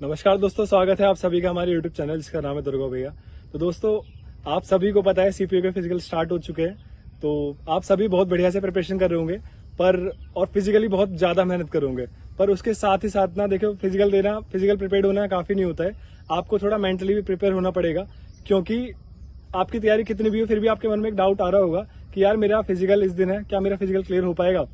नमस्कार दोस्तों, स्वागत है आप सभी का हमारे YouTube चैनल जिसका नाम है दुर्गा भैया। तो दोस्तों, आप सभी को पता है सीपीयू के फिजिकल स्टार्ट हो चुके हैं। तो आप सभी बहुत बढ़िया से प्रिपरेशन कर रहे होंगे और फिजिकली बहुत ज्यादा मेहनत करोगे। पर उसके साथ ही साथ ना देखो, फिजिकल प्रिपेयर होना काफी नहीं होता है। आपको थोड़ा मेंटली भी प्रिपेयर होना पड़ेगा, क्योंकि आपकी तैयारी कितनी भी हो फिर भी आपके मन में एक डाउट आ रहा होगा कि यार मेरा फिजिकल इस दिन है, क्या मेरा फिजिकल क्लियर हो पाएगा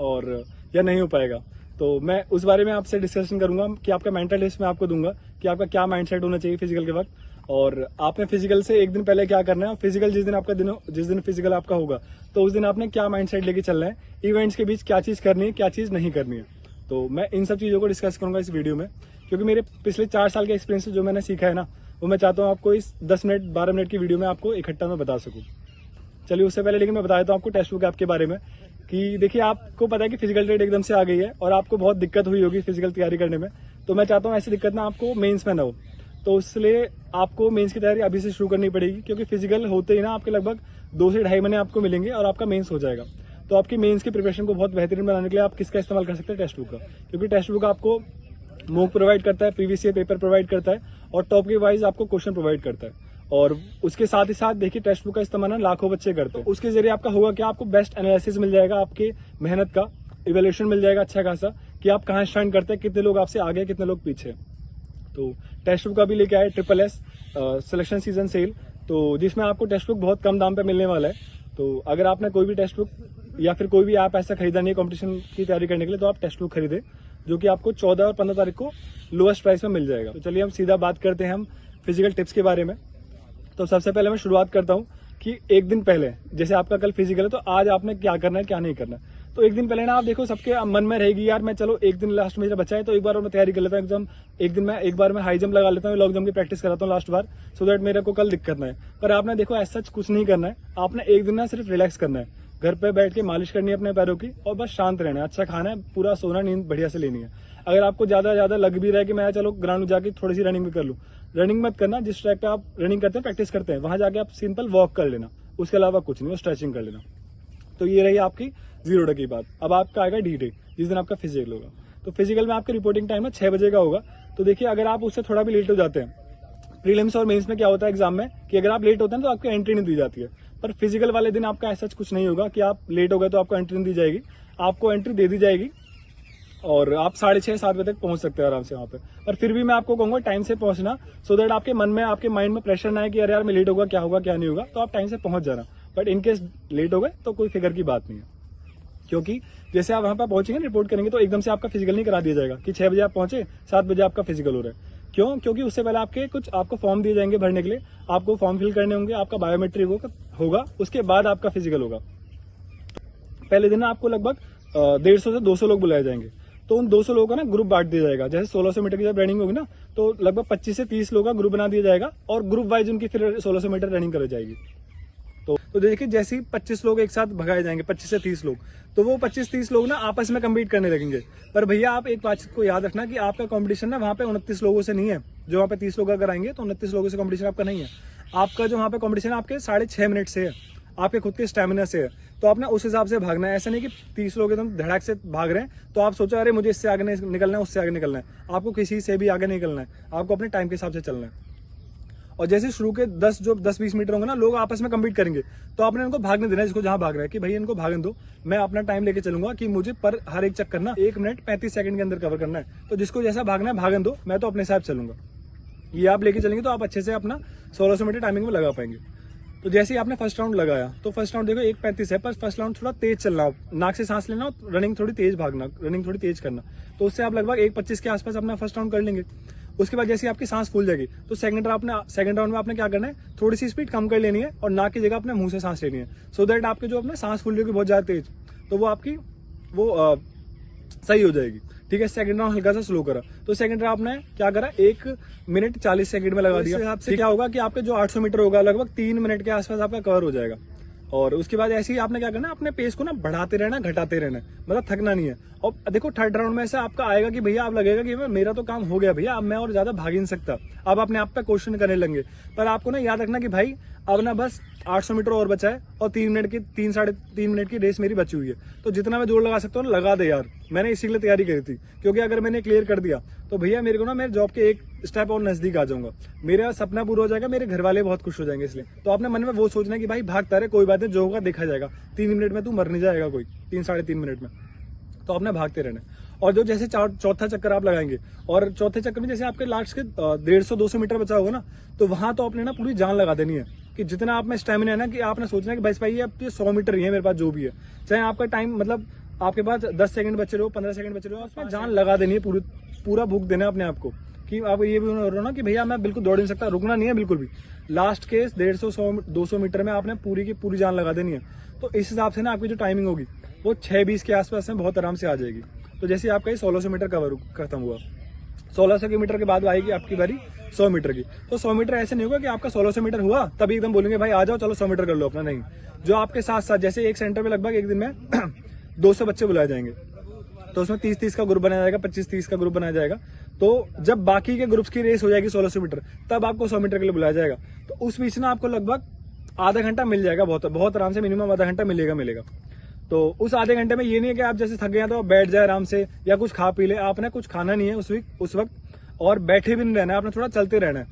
और या नहीं हो पाएगा। तो मैं उस बारे में आपसे डिस्कशन करूंगा कि आपका मेंटल टेस्ट मैं आपको दूंगा कि आपका क्या माइंडसेट होना चाहिए फिजिकल के वक्त, और आपने फिजिकल से एक दिन पहले क्या करना है। फिजिकल जिस दिन फिजिकल आपका होगा तो उस दिन आपने क्या माइंडसेट लेके चलना है, इवेंट्स के बीच क्या चीज करनी है, क्या चीज नहीं करनी है। तो मैं इन सब चीजों को डिस्कस करूंगा इस वीडियो में, क्योंकि मेरे पिछले 4 साल के एक्सपीरियंस से जो मैंने सीखा है ना, वो मैं चाहता हूँ आपको इस 10 मिनट 12 मिनट की वीडियो में आपको इकट्ठा मैं बता सकूँ। चलिए उससे पहले लेकिन मैं बता देता हूँ आपको टेक्स्ट बुक ऐप के बारे में कि देखिए, आपको पता है कि फिजिकल डेट एकदम से आ गई है और आपको बहुत दिक्कत हुई होगी फिजिकल तैयारी करने में। तो मैं चाहता हूँ ऐसी दिक्कत ना आपको मेंस में ना हो। तो इसलिए आपको मेंस की तैयारी अभी से शुरू करनी पड़ेगी, क्योंकि फिजिकल होते ही ना आपके लगभग 2 से 2.5 महीने आपको मिलेंगे और आपका मेंस हो जाएगा। तो आपकी मेंस की प्रिपरेशन को बहुत बेहतरीन बनाने के लिए आप किसका इस्तेमाल कर सकते हैं? टेक्स्ट बुक का। क्योंकि टेक्स्ट बुक आपको मॉक प्रोवाइड करता है, प्रीवियस ईयर पेपर प्रोवाइड करता है और टॉप के वाइज आपको क्वेश्चन प्रोवाइड करता है। और उसके साथ ही साथ देखिए, टेक्स्ट बुक का इस्तेमाल लाखों बच्चे करते हैं। तो उसके जरिए आपका होगा क्या, आपको बेस्ट एनालिसिस मिल जाएगा, आपके मेहनत का इवैल्यूएशन मिल जाएगा अच्छा खासा कि आप कहाँ स्टैंड करते हैं, कितने लोग आपसे आगे, कितने लोग पीछे। तो टेक्स्ट बुक का भी लेके आए SSS सिलेक्शन सीजन सेल, तो जिसमें आपको टेक्स्ट बुक बहुत कम दाम पे मिलने वाला है। तो अगर आपने कोई भी टेक्स्ट बुक या फिर कोई भी ऐप ऐसा खरीदा नहीं है कॉम्पिटिशन की तैयारी करने के लिए, तो आप टेक्स्ट बुक खरीदे, जो कि आपको 14 और 15 तारीख को लोएस्ट प्राइस में मिल जाएगा। तो चलिए हम सीधा बात करते हैं हम फिजिकल टिप्स के बारे में। तो सबसे पहले मैं शुरुआत करता हूँ कि एक दिन पहले, जैसे आपका कल फिजिकल है तो आज आपने क्या करना है क्या नहीं करना है। तो एक दिन पहले ना आप देखो, सबके मन में रहेगी यार मैं चलो एक दिन लास्ट में मेरा बचा है तो एक बार मैं तैयारी कर लेता हूँ एकदम। एक बार मैं हाई जंप लगा लेता हूँ, लॉन्ग जंप की प्रैक्टिस कराता हूँ लास्ट बार, सो दैट मेरे को कल दिक्कत ना है। पर आपने देखो ऐसा कुछ नहीं करना है। आपने एक दिन ना सिर्फ रिलैक्स करना है, घर पे बैठ के मालिश करनी है अपने पैरों की और बस शांत रहना है, अच्छा खाना है, पूरा सोना, नींद बढ़िया से लेनी है। अगर आपको ज्यादा लग भी रहा है कि मैं चलो ग्राउंड में जाके थोड़ी सी रनिंग भी कर लूँ, रनिंग मत करना। जिस ट्रैक पे आप रनिंग करते हैं, प्रैक्टिस करते हैं, वहां जाके आप सिंपल वॉक कर लेना, उसके अलावा कुछ नहीं, स्ट्रेचिंग कर लेना। तो ये रही आपकी 0 डे की बात। अब आपका आएगा D डे, जिस दिन आपका फिजिकल होगा। तो फिजिकल में आपका रिपोर्टिंग टाइम है 6 बजे का होगा। तो देखिए, अगर आप उससे थोड़ा भी लेट हो जाते हैं, प्रीलिम्स और मेंस में क्या होता है एग्जाम में कि अगर आप लेट होते हैं तो आपको एंट्री नहीं दी जाती है। पर फिजिकल वाले दिन आपका ऐसा कुछ नहीं होगा कि आप लेट हो गए तो आपको एंट्री नहीं दी जाएगी, आपको एंट्री दे दी जाएगी और आप 6:30-7 बजे तक पहुंच सकते हैं आराम से वहां पे। पर फिर भी मैं आपको कहूंगा टाइम से पहुंचना, सो दैट आपके मन में, आपके माइंड में प्रेशर ना है कि अरे यार मैं लेट होगा क्या नहीं होगा। तो आप टाइम से पहुंच जाना। बट इनकेस लेट हो गए तो कोई फिक्र की बात नहीं है, क्योंकि जैसे आप वहां पर पहुंचेंगे, रिपोर्ट करेंगे, तो एकदम से आपका फिजिकल नहीं करा दिया जाएगा कि 6 बजे आप पहुंचे, 7 बजे आपका फिजिकल हो रहा है। क्यों? क्योंकि उससे पहले आपको फॉर्म दिए जाएंगे भरने के लिए, आपको फॉर्म फिल करने होंगे, आपका बायोमेट्रिक होगा, उसके बाद आपका फिजिकल होगा। पहले दिन आपको लगभग 150 से 200 लोग बुलाए जाएंगे। तो उन 200 लोगों का ना ग्रुप बांट दिया जाएगा। जैसे 1600 मीटर की जब रनिंग होगी ना, तो लगभग 25 से 30 लोगों का ग्रुप बना दिया जाएगा और ग्रुप वाइज उनकी फिर 1600 मीटर रनिंग कराई जाएगी। तो देखिए, जैसे ही 25 लोग एक साथ भगाए जाएंगे, 25 से 30 लोग, तो वो 25-30 लोग ना आपस में कम्पीट करने लगेंगे। पर भैया आप एक बात को याद रखना कि आपका कंपटीशन ना वहाँ पे 29 लोगों से नहीं है। जो वहाँ पे 30 लोग अगर आएंगे तो 29 लोगों से कंपटीशन आपका नहीं है। आपका जो वहाँ पे कंपटीशन आपके 6.5 मिनट से है, आपके खुद के स्टेमिना से है। तो आपने उस हिसाब से भागना है। ऐसा नहीं कि 30 लोग एकदम धड़ाक से भाग रहे हैं तो आप सोचो अरे मुझे इससे आगे निकलना है, उससे आगे निकलना है। आपको किसी से भी आगे नहीं निकलना है, आपको अपने टाइम के हिसाब से चलना है। और जैसे शुरू के 10-20 मीटर होंगे ना, लोग आपस में कम्पीट करेंगे, तो आपने इनको भागने देना है, जिसको जहां भाग रहा है कि भाई इनको भागने दो, मैं अपना टाइम लेके चलूंगा कि मुझे पर हर एक चक्कर ना 1 मिनट 35 सेकंड के अंदर कवर करना है। तो जिसको जैसा भागना है भागने दो, मैं तो अपने हिसाब चलूंगा। ये आप लेके चलेंगे तो आप अच्छे से अपना 1600 मीटर टाइमिंग में लगा पाएंगे। तो जैसे ही आपने फर्स्ट राउंड लगाया, तो फर्स्ट राउंड देखो 1:35 है, पर फर्स्ट राउंड थोड़ा तेज चलना, नाक से सांस लेना, रनिंग थोड़ी तेज भागना, रनिंग थोड़ी तेज करना। तो उससे आप लगभग 1:25 के आसपास अपना फर्स्ट राउंड कर लेंगे। उसके बाद जैसे आपकी सांस फूल जाएगी, तो सेकंड राउंड में आपने क्या करना है, थोड़ी सी स्पीड कम कर लेनी है और नाक की जगह अपने मुंह से सांस लेनी है, सो दैट आपके जो अपने सांस फूल जाएगी बहुत ज्यादा तेज, तो वो आपकी सही हो जाएगी। ठीक है, सेकंड राउंड हल्का सा स्लो करा, तो सेकंड राउंड आपने क्या करा, 1 मिनट 40 सेकंड में लगा दिया। आपसे क्या होगा कि आपके जो 800 मीटर होगा लगभग 3 मिनट के आसपास आपका कवर हो जाएगा। और उसके बाद ऐसे ही आपने क्या करना, अपने पेस को ना बढ़ाते रहना, घटाते रहना, मतलब थकना नहीं है। और देखो थर्ड राउंड में ऐसा आपका आएगा कि भैया आप लगेगा कि मेरा तो काम हो गया भैया, अब मैं और ज्यादा भाग ही नहीं सकता, अब अपने आप पे क्वेश्चन करने लगेंगे। पर आपको ना याद रखना कि भाई अब ना बस 800 मीटर और बचा है और 3 साढ़े 3 मिनट की रेस मेरी बची हुई है। तो जितना मैं जोर लगा सकता हूँ लगा दे यार, मैंने इसी के लिए तैयारी करी थी, क्योंकि अगर मैंने क्लियर कर दिया तो भैया मेरे को ना मेरे जॉब के एक स्टेप और नजदीक आ जाऊंगा, मेरा सपना पूरा हो जाएगा, मेरे घर वाले बहुत खुश हो जाएंगे। इसलिए तो आपने मन में वो सोचना है कि भाई भागता रहे, कोई बात नहीं, जो होगा देखा जाएगा, 3 मिनट में तू मर नहीं जाएगा कोई, 3-3.5 मिनट में। तो आपने भागते रहना। और जो जैसे चौथा चक्कर आप लगाएंगे, और चौथे चक्कर में जैसे आपके लास्ट के 150-200 मीटर बचा होगा ना, तो वहां तो आपने ना पूरी जान लगा देनी है कि जितना आप में स्टेमिना है ना, कि आपने सोचना है कि बस भाई ये अब 100 मीटर ही है मेरे पास जो भी है, चाहे आपका टाइम मतलब आपके पास 10 सेकंड बचे रहो, 15 सेकंड बचे रहो, उसमें जान लगा देनी है, पूरा भूख देना है अपने आप को कि आप ये भी हो रहा ना कि भैया मैं बिल्कुल दौड़ नहीं सकता, रुकना नहीं है बिल्कुल भी। लास्ट के 150-200 मीटर में आपने पूरी की पूरी जान लगा देनी है। तो इस हिसाब से ना आपकी जो टाइमिंग होगी वो 6:20 के आसपास में बहुत आराम से आ जाएगी। तो जैसे आपका ये 1600 मीटर कवर खत्म हुआ, 1600 मीटर के बाद आएगी आपकी बारी 100 मीटर की। तो 100 मीटर ऐसे नहीं होगा कि आपका 1600 मीटर हुआ तभी एकदम बोलेंगे भाई आ जाओ चलो 100 मीटर कर लो अपना, नहीं। जो आपके साथ साथ जैसे एक सेंटर में लगभग एक दिन में 200 बच्चे बुलाए जाएंगे, तो उसमें 30-30 का ग्रुप बनाया जाएगा, 25-30 का ग्रुप बनाया जाएगा। तो जब बाकी के ग्रुप्स की रेस हो जाएगी 1600 मीटर, तब आपको 100 मीटर के लिए बुलाया जाएगा। तो उस बीच में आपको लगभग आधा घंटा मिल जाएगा, बहुत आराम से, मिनिमम आधा घंटा मिलेगा। तो उस आधे घंटे में ये नहीं है कि आप जैसे थक गए तो बैठ जाए आराम से या कुछ खा पी ले, आपने कुछ खाना नहीं है उस वक्त, और बैठे भी नहीं रहना है, आपने थोड़ा चलते रहना है,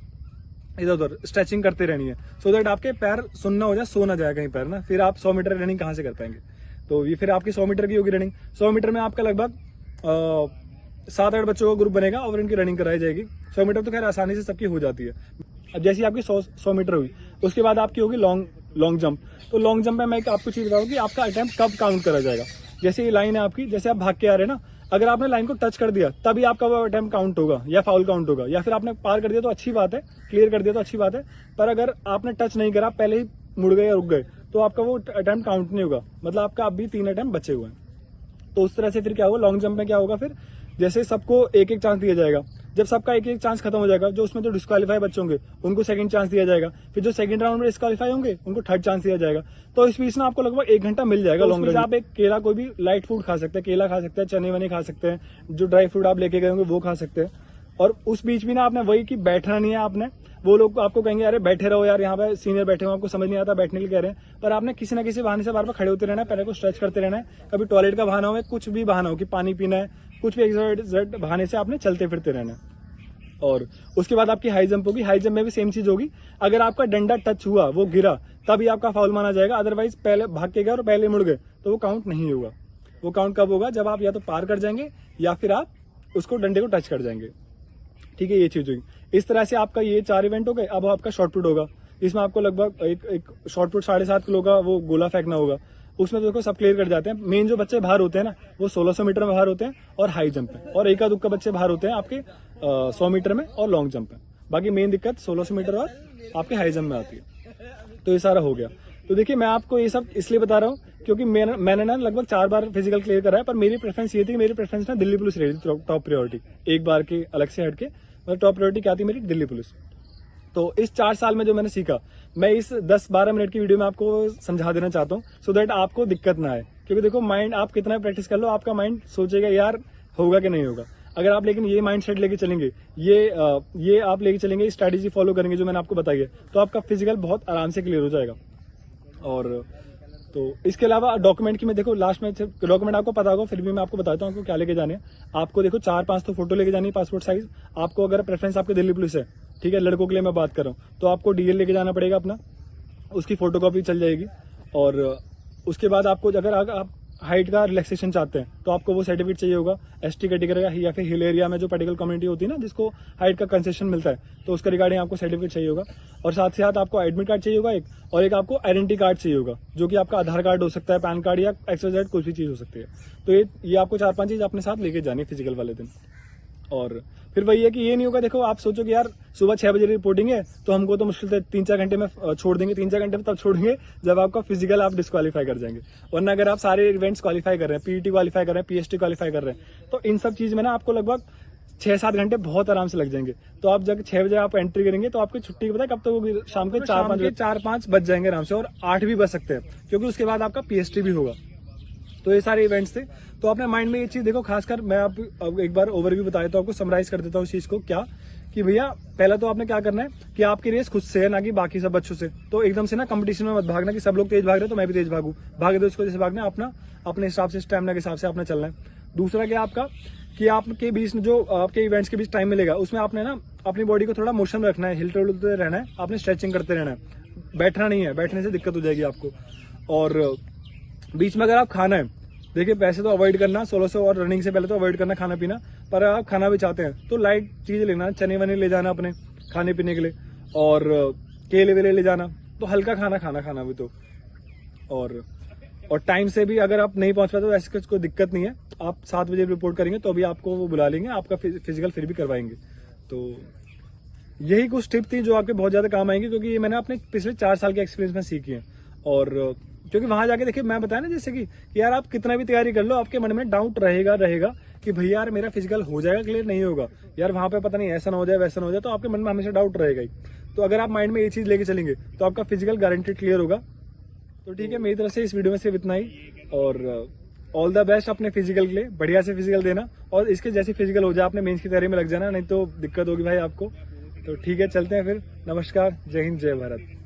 इधर उधर स्ट्रेचिंग करते रहनी है, सो दैट आपके पैर सुनना हो जाए, सो ना जाए कहीं पैर ना, फिर आप 100 मीटर रनिंग कहाँ से कर पाएंगे। तो ये फिर आपकी 100 मीटर की होगी रनिंग। 100 मीटर में आपका लगभग 7-8 बच्चों का ग्रुप बनेगा और इनकी रनिंग कराई जाएगी। 100 मीटर तो खैर आसानी से सबकी हो जाती है। अब जैसी आपकी 100 मीटर हुई, उसके बाद आपकी होगी लॉन्ग जंप। तो लॉन्ग जंप में मैं एक आपको चीज बताऊँ कि आपका अटेम्प्ट कब काउंट करा जाएगा। जैसे ये लाइन है आपकी, जैसे आप भाग के आ रहे हैं ना, अगर आपने लाइन को टच कर दिया तभी आपका वो अटेम्प्ट काउंट होगा या फाउल काउंट होगा, या फिर आपने पार कर दिया तो अच्छी बात है, क्लियर कर दिया तो अच्छी बात है। पर अगर आपने टच नहीं करा, पहले ही मुड़ गए या रुक गए, तो आपका वो अटेम्प्ट काउंट नहीं होगा, मतलब आपका अभी 3 अटेम्प्ट बचे हुए हैं। तो उस तरह से फिर क्या होगा, लॉन्ग जंप में क्या होगा, फिर जैसे सबको एक एक चांस दिया जाएगा, जब सबका एक एक चांस खत्म हो जाएगा, जो उसमें जो डिस्क्वालीफाई बच्चे होंगे उनको सेकंड चांस दिया जाएगा, फिर जो सेकंड राउंड में डिस्क्वालीफाई होंगे उनको थर्ड चांस दिया जाएगा। तो इस बीच में आपको लगभग 1 घंटा मिल जाएगा। लॉन्ग रन आप एक केला, कोई भी लाइट फूड खा सकते हैं, केला खा सकते हैं, चने वने खा सकते हैं, जो ड्राई फ्रूट आप लेके गए होंगे वो खा सकते हैं। और उस बीच भी ना आपने वही कि बैठना नहीं है आपने, वो लोग आपको कहेंगे अरे बैठे रहो यार, यहाँ पे सीनियर बैठे हो, आपको समझ नहीं आता बैठने के लिए कह रहे हैं, पर आपने किसी ना किसी बहाने से बार बार खड़े होते रहना है, पैर को स्ट्रेच करते रहना है। कभी टॉयलेट का बहाना हो, कुछ भी बहाना हो कि पानी पीना है, कुछ भी एक्सर्साइज बहाने से आपने चलते फिरते रहना है। और उसके बाद आपकी हाई जंप होगी। हाई जंप में भी सेम चीज होगी, अगर आपका डंडा टच हुआ, वो गिरा, तभी आपका फाउल माना जाएगा। अदरवाइज पहले भाग के गए और पहले मुड़ गए तो वो काउंट नहीं होगा। वो काउंट कब होगा, जब आप या तो पार कर जाएंगे या फिर आप उसको डंडे को टच कर जाएंगे। ठीक है, ये चीज होगी। इस तरह से आपका ये 4 इवेंट हो गए। अब आपका शॉर्टपुट होगा, इसमें आपको लगभग एक शॉर्टपुट 7.5 किलो का वो गोला फेंकना होगा। उसमें देखो सब क्लियर कर जाते हैं। मेन जो बच्चे बाहर होते हैं ना, वो 1600 मीटर में बाहर होते हैं और हाई जंप में, और एका दुक्का बच्चे बाहर होते हैं आपके 100 मीटर में और लॉन्ग जंप में। बाकी मेन दिक्कत 1600 मीटर और आपके हाई जंप में आती है। तो ये सारा हो गया। तो देखिए, मैं आपको ये सब इसलिए बता रहा हूँ क्योंकि मैंने ना लगभग 4 बार फिजिकल क्लियर करा है, पर मेरी प्रेफरेंस ये थी, मेरी प्रेफरेंस ना दिल्ली पुलिस रही थी टॉप प्रायोरिटी। एक बार के अलग से हटके मतलब टॉप प्रायोरिटी क्या थी मेरी, दिल्ली पुलिस। तो इस 4 साल में जो मैंने सीखा, मैं इस 10-12 मिनट की वीडियो में आपको समझा देना चाहता हूँ, सो दैट आपको दिक्कत ना आए। क्योंकि देखो, माइंड आप कितना प्रैक्टिस कर लो, आपका माइंड सोचेगा यार होगा कि नहीं होगा। अगर आप लेकिन ये माइंड सेट लेके चलेंगे, ये आप लेके चलेंगे, स्ट्रैटेजी फॉलो करेंगे जो मैंने आपको बताई है, तो आपका फिजिकल बहुत आराम से क्लियर हो जाएगा। और तो इसके अलावा डॉक्यूमेंट की मैं देखो लास्ट में डॉक्यूमेंट आपको पता होगा, फिर भी मैं आपको बताता हूँ आपको क्या लेके जाने हैं। आपको देखो 4-5 तो फोटो लेके जानी है, पासपोर्ट साइज। आपको अगर प्रेफरेंस आपके दिल्ली पुलिस है, ठीक है, लड़कों के लिए मैं बात कर रहा हूँ, तो आपको डीएल लेके जाना पड़ेगा अपना, उसकी फोटोकॉपी चल जाएगी। और उसके बाद आपको अगर आप हाइट का रिलैक्सेशन चाहते हैं तो आपको वो सर्टिफिकेट चाहिए होगा, एसटी कैटेगरी का या फिर हिल एरिया में जो पर्टिकुलर कम्युनिटी होती है ना, जिसको हाइट का कंसेशन मिलता है, तो उसका रिगार्डिंग आपको सर्टिफिकेट चाहिए होगा। और साथ ही साथ आपको एडमिट कार्ड चाहिए होगा एक, और एक आपको आइडेंटिटी कार्ड चाहिए होगा, जो कि आपका आधार कार्ड हो सकता है, पैन कार्ड या XYZ कुछ भी चीज हो सकती है। तो ये आपको 4-5 चीज अपने साथ लेके जानी है फिजिकल वाले दिन। और फिर वही है कि ये नहीं होगा, देखो आप सोचो कि यार सुबह 6 बजे रिपोर्टिंग है, तो हमको तो मुश्किल से 3-4 घंटे में छोड़ देंगे। 3-4 घंटे में तब छोड़ेंगे जब आपका फिजिकल आप डिस्क्वालीफाई कर जाएंगे। वरना अगर आप सारे इवेंट्स क्वालिफाई कर रहे हैं, पीईटी क्वालिफाई कर रहे हैं, पीएसटी क्वालिफाई कर रहे हैं, तो इन सब चीज में ना आपको लगभग 6-7 घंटे बहुत आराम से लग जाएंगे। तो आप जब 6 बजे आप एंट्री करेंगे तो आपकी छुट्टी पता है कब तक होगी, शाम के 4-5 बज जाएंगे आराम से, और 8 भी बज सकते हैं, क्योंकि उसके बाद आपका पीएसटी भी होगा। तो ये सारे इवेंट्स थे। तो अपने माइंड में ये चीज देखो, खासकर मैं अब एक बार ओवरव्यू बता देता हूँ आपको, समराइज कर देता हूँ इस चीज को। क्या कि भैया, पहला तो आपने क्या करना है कि आपकी रेस खुद से है, ना कि बाकी सब बच्चों से। तो एकदम से ना कंपटीशन में मत भागना कि सब लोग तेज भाग रहे हैं तो मैं भी तेज भागू, भागे दो इसको जैसे भागना, अपने हिसाब से, स्टैमिना के हिसाब से आपने चलना है। दूसरा क्या आपका कि आपके बीच में जो आपके इवेंट्स के बीच टाइम मिलेगा उसमें आपने ना अपनी बॉडी को थोड़ा मोशन में रखना है, हिलते हुलते रहना है, आपने स्ट्रेचिंग करते रहना है, बैठना नहीं है, बैठने से दिक्कत हो जाएगी आपको। और बीच में अगर आप खाना है, देखिए वैसे तो अवॉइड करना 1600 और रनिंग से पहले तो अवॉइड करना खाना पीना, पर आप खाना भी चाहते हैं तो लाइट चीजें लेना, चने वने ले जाना अपने खाने पीने के लिए, और केले वेले ले जाना, तो हल्का खाना खाना भी तो। और टाइम से भी अगर आप नहीं पहुंच पाते तो ऐसी कुछ कोई दिक्कत नहीं है, आप 7 बजे रिपोर्ट करेंगे तो अभी आपको वो बुला लेंगे, आपका फिजिकल फिर भी करवाएंगे। तो यही कुछ टिप थी जो आपके बहुत ज्यादा काम आएंगे, क्योंकि ये मैंने अपने पिछले 4 साल के एक्सपीरियंस में सीखी है। और क्योंकि वहां जाके देखिए मैं बताया ना, जैसे कि यार आप कितना भी तैयारी कर लो, आपके मन में डाउट रहेगा कि भैया यार मेरा फिजिकल हो जाएगा क्लियर, नहीं होगा यार, वहां पे पता नहीं ऐसा ना हो जाए वैसा ना हो जाए, तो आपके मन में हमेशा डाउट रहेगा ही। तो अगर आप माइंड में ये चीज लेके चलेंगे तो आपका फिजिकल गारंटेड क्लियर होगा। तो ठीक है, मेरी तरफ से इस वीडियो में सिर्फ इतना ही, और ऑल द बेस्ट अपने फिजिकल के लिए, बढ़िया से फिजिकल देना, और इसके जैसे फिजिकल हो जाए आपने मेंस की तैयारी में लग जाना, नहीं तो दिक्कत होगी भाई आपको। तो ठीक है, चलते हैं फिर, नमस्कार, जय हिंद, जय भारत।